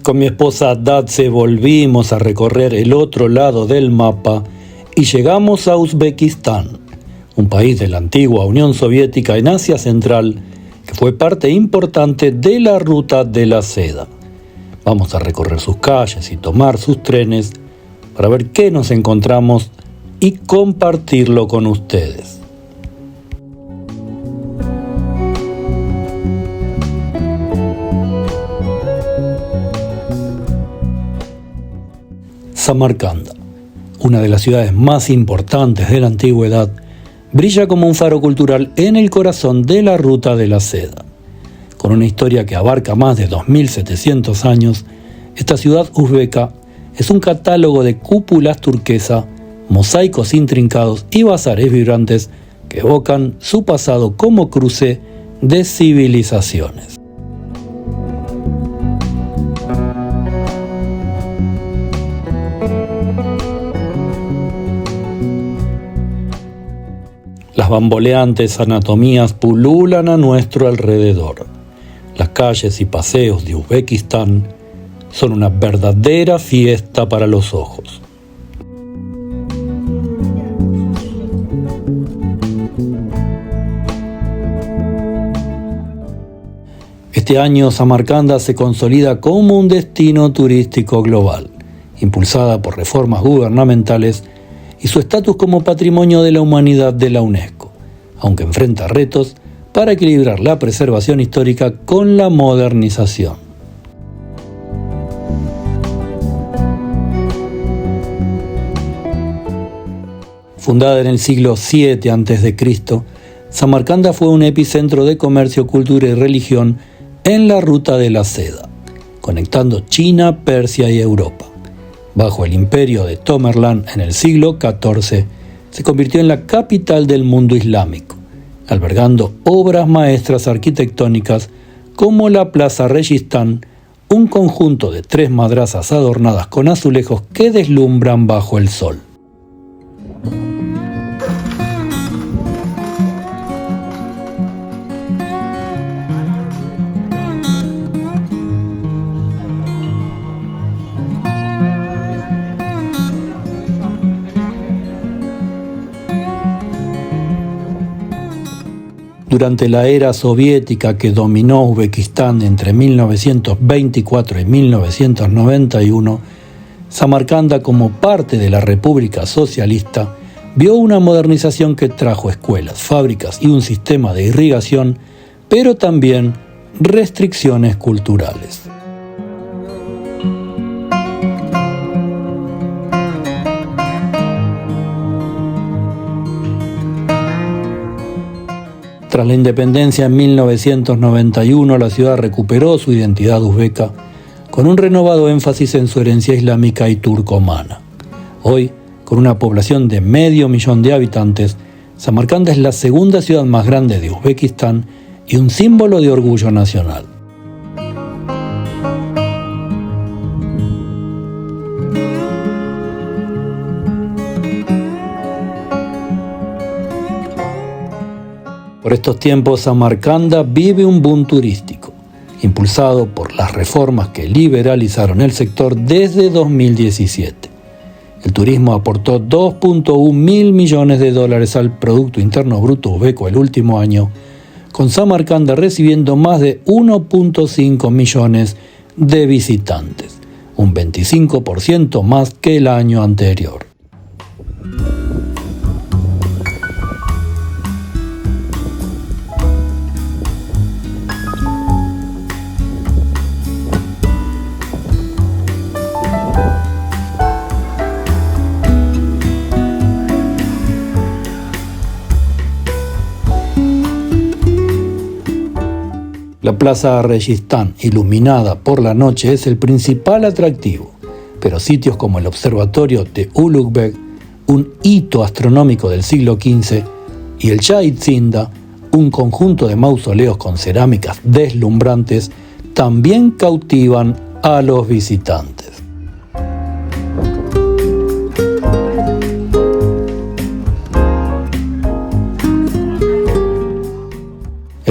Con mi esposa Datse volvimos a recorrer el otro lado del mapa y llegamos a Uzbekistán, un país de la antigua Unión Soviética en Asia Central que fue parte importante de la Ruta de la Seda. Vamos a recorrer sus calles y tomar sus trenes para ver qué nos encontramos y compartirlo con ustedes. Samarcanda, una de las ciudades más importantes de la antigüedad, brilla como un faro cultural en el corazón de la Ruta de la Seda. Con una historia que abarca más de 2.700 años, esta ciudad uzbeca es un catálogo de cúpulas turquesa, mosaicos intrincados y bazares vibrantes que evocan su pasado como cruce de civilizaciones. Las bamboleantes anatomías pululan a nuestro alrededor. Las calles y paseos de Uzbekistán son una verdadera fiesta para los ojos. Este año Samarcanda se consolida como un destino turístico global, impulsada por reformas gubernamentales y su estatus como Patrimonio de la Humanidad de la UNESCO, aunque enfrenta retos para equilibrar la preservación histórica con la modernización. Fundada en el siglo VII a.C., Samarcanda fue un epicentro de comercio, cultura y religión en la Ruta de la Seda, conectando China, Persia y Europa. Bajo el imperio de Tamerlán en el siglo XIV, se convirtió en la capital del mundo islámico, albergando obras maestras arquitectónicas como la Plaza Registán, un conjunto de 3 madrasas adornadas con azulejos que deslumbran bajo el sol. Durante la era soviética que dominó Uzbekistán entre 1924 y 1991, Samarcanda, como parte de la República Socialista, vio una modernización que trajo escuelas, fábricas y un sistema de irrigación, pero también restricciones culturales. Tras la independencia en 1991, la ciudad recuperó su identidad uzbeca con un renovado énfasis en su herencia islámica y turcomana. Hoy, con una población de 500.000 de habitantes, Samarcanda es la segunda ciudad más grande de Uzbekistán y un símbolo de orgullo nacional. Por estos tiempos, Samarcanda vive un boom turístico, impulsado por las reformas que liberalizaron el sector desde 2017. El turismo aportó $2.1 mil millones al Producto Interno Bruto uzbeco el último año, con Samarcanda recibiendo más de 1.5 millones de visitantes, un 25% más que el año anterior. La Plaza Registán, iluminada por la noche, es el principal atractivo, pero sitios como el Observatorio de Ulug'bek, un hito astronómico del siglo XV, y el Shahid Zinda, un conjunto de mausoleos con cerámicas deslumbrantes, también cautivan a los visitantes.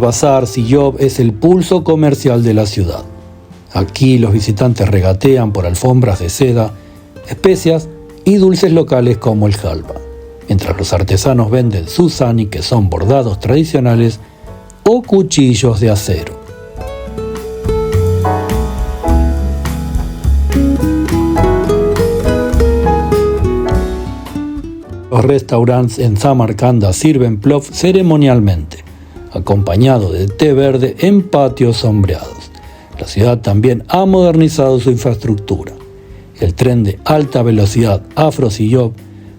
bazar Siyob es el pulso comercial de la ciudad. Aquí los visitantes regatean por alfombras de seda, especias y dulces locales como el halva, mientras los artesanos venden susani, que son bordados tradicionales, o cuchillos de acero. Los restaurantes en Samarcanda sirven plov ceremonialmente, acompañado de té verde en patios sombreados. La ciudad también ha modernizado su infraestructura. El tren de alta velocidad Afro-Siyob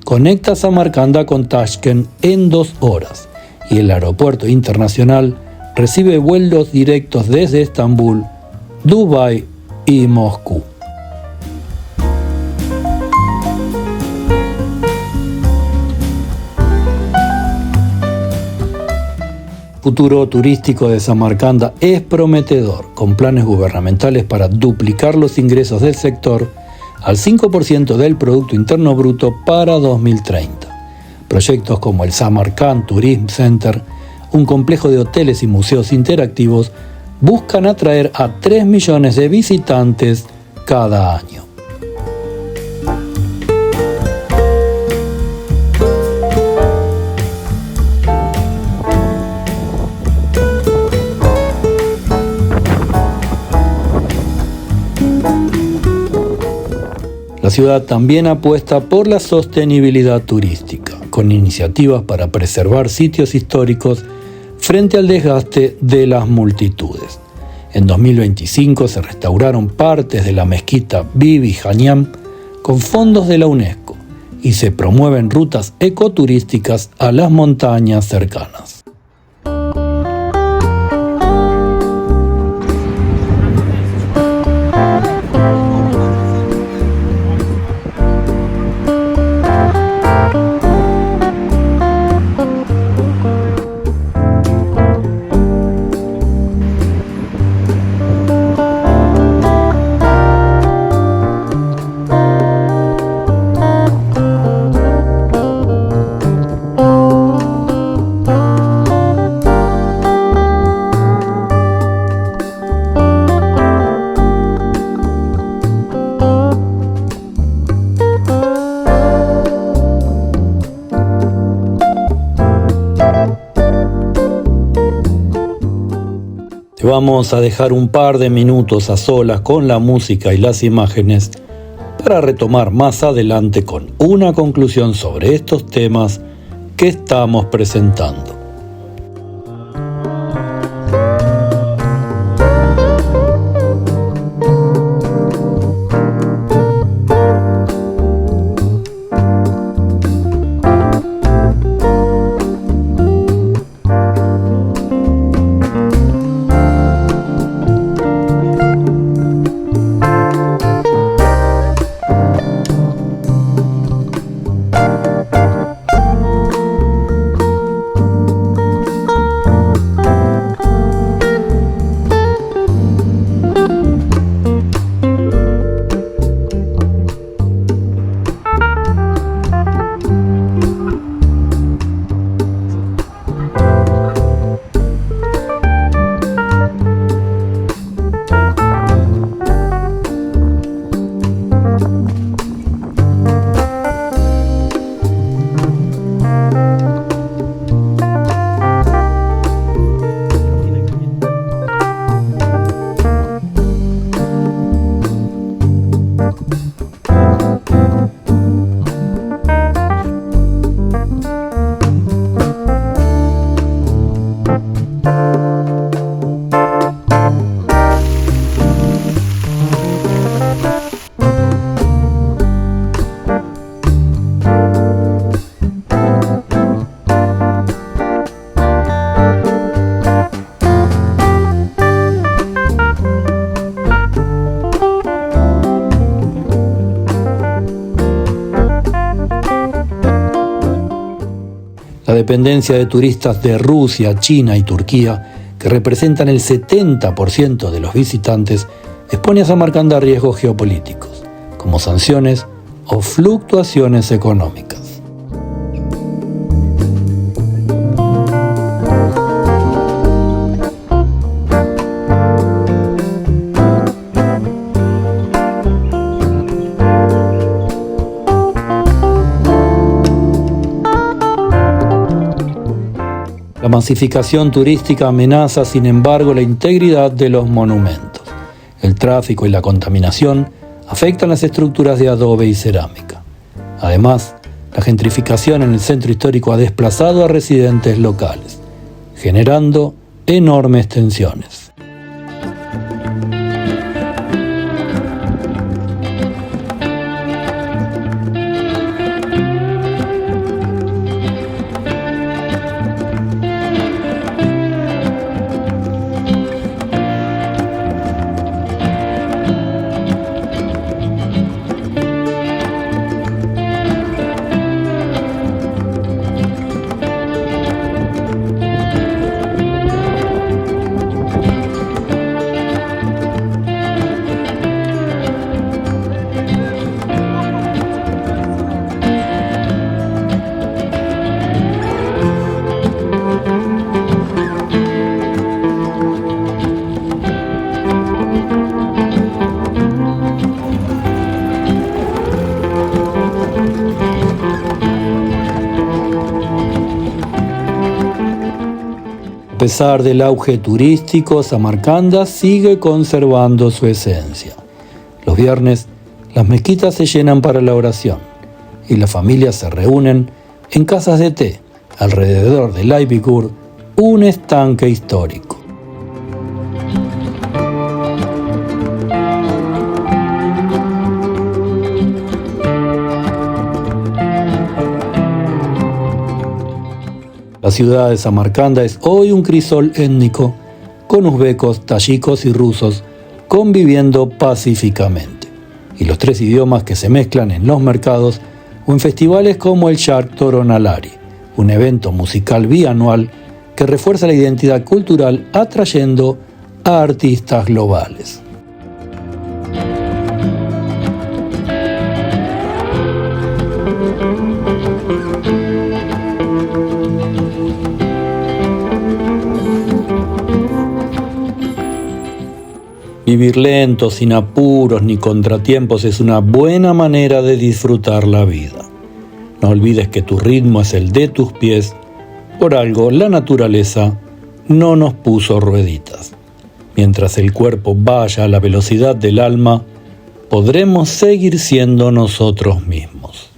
conecta Samarcanda con Tashkent en 2 horas y el aeropuerto internacional recibe vuelos directos desde Estambul, Dubái y Moscú. El futuro turístico de Samarcanda es prometedor, con planes gubernamentales para duplicar los ingresos del sector al 5% del Producto Interno Bruto para 2030. Proyectos como el Samarkand Tourism Center, un complejo de hoteles y museos interactivos, buscan atraer a 3 millones de visitantes cada año. La ciudad también apuesta por la sostenibilidad turística, con iniciativas para preservar sitios históricos frente al desgaste de las multitudes. En 2025 se restauraron partes de la mezquita Bibi Haniam con fondos de la UNESCO y se promueven rutas ecoturísticas a las montañas cercanas. Te vamos a dejar un par de minutos a solas con la música y las imágenes para retomar más adelante con una conclusión sobre estos temas que estamos presentando. La dependencia de turistas de Rusia, China y Turquía, que representan el 70% de los visitantes, expone a Samarcanda a riesgos geopolíticos, como sanciones o fluctuaciones económicas. masificación turística amenaza, sin embargo, la integridad de los monumentos. El tráfico y la contaminación afectan las estructuras de adobe y cerámica. Además, la gentrificación en el centro histórico ha desplazado a residentes locales, generando enormes tensiones. A pesar del auge turístico, Samarcanda sigue conservando su esencia. Los viernes, las mezquitas se llenan para la oración y las familias se reúnen en casas de té, alrededor del Aybigur, un estanque histórico. La ciudad de Samarcanda es hoy un crisol étnico, con uzbecos, tayikos y rusos conviviendo pacíficamente, y los tres idiomas que se mezclan en los mercados o en festivales como el Shark Toronalari, un evento musical bianual que refuerza la identidad cultural atrayendo a artistas globales. Vivir lento, sin apuros ni contratiempos, es una buena manera de disfrutar la vida. No olvides que tu ritmo es el de tus pies. Por algo, la naturaleza no nos puso rueditas. Mientras el cuerpo vaya a la velocidad del alma, podremos seguir siendo nosotros mismos.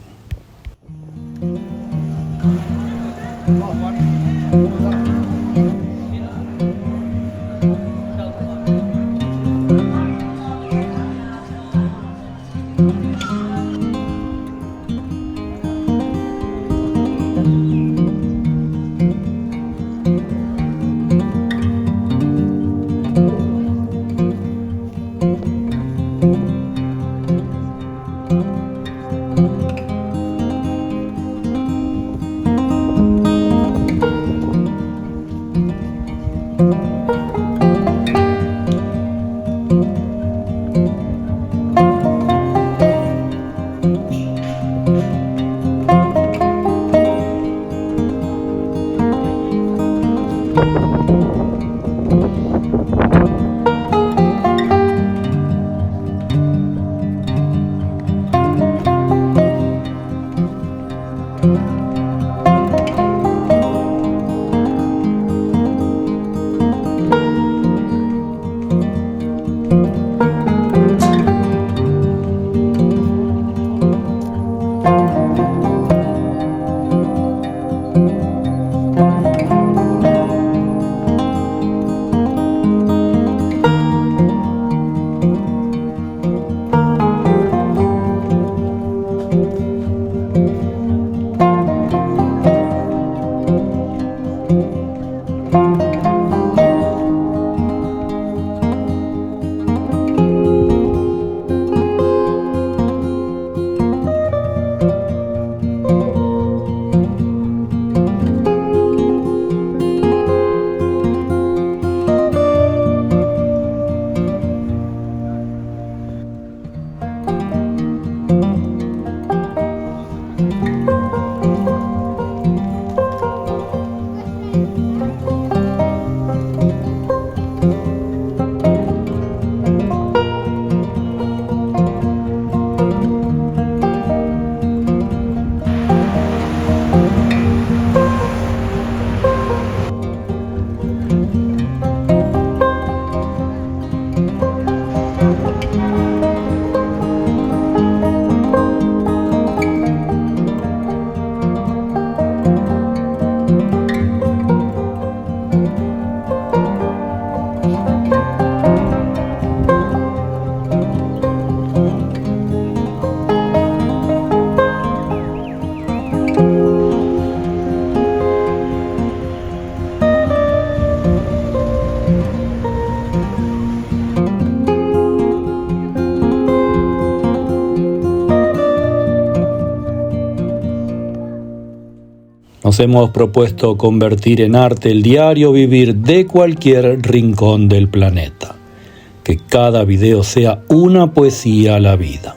Nos hemos propuesto convertir en arte el diario vivir de cualquier rincón del planeta. Que cada video sea una poesía a la vida.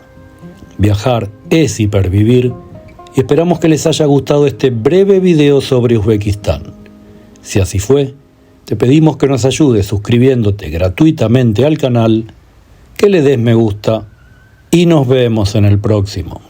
Viajar es hipervivir y esperamos que les haya gustado este breve video sobre Uzbekistán. Si así fue, te pedimos que nos ayudes suscribiéndote gratuitamente al canal, que le des me gusta y nos vemos en el próximo.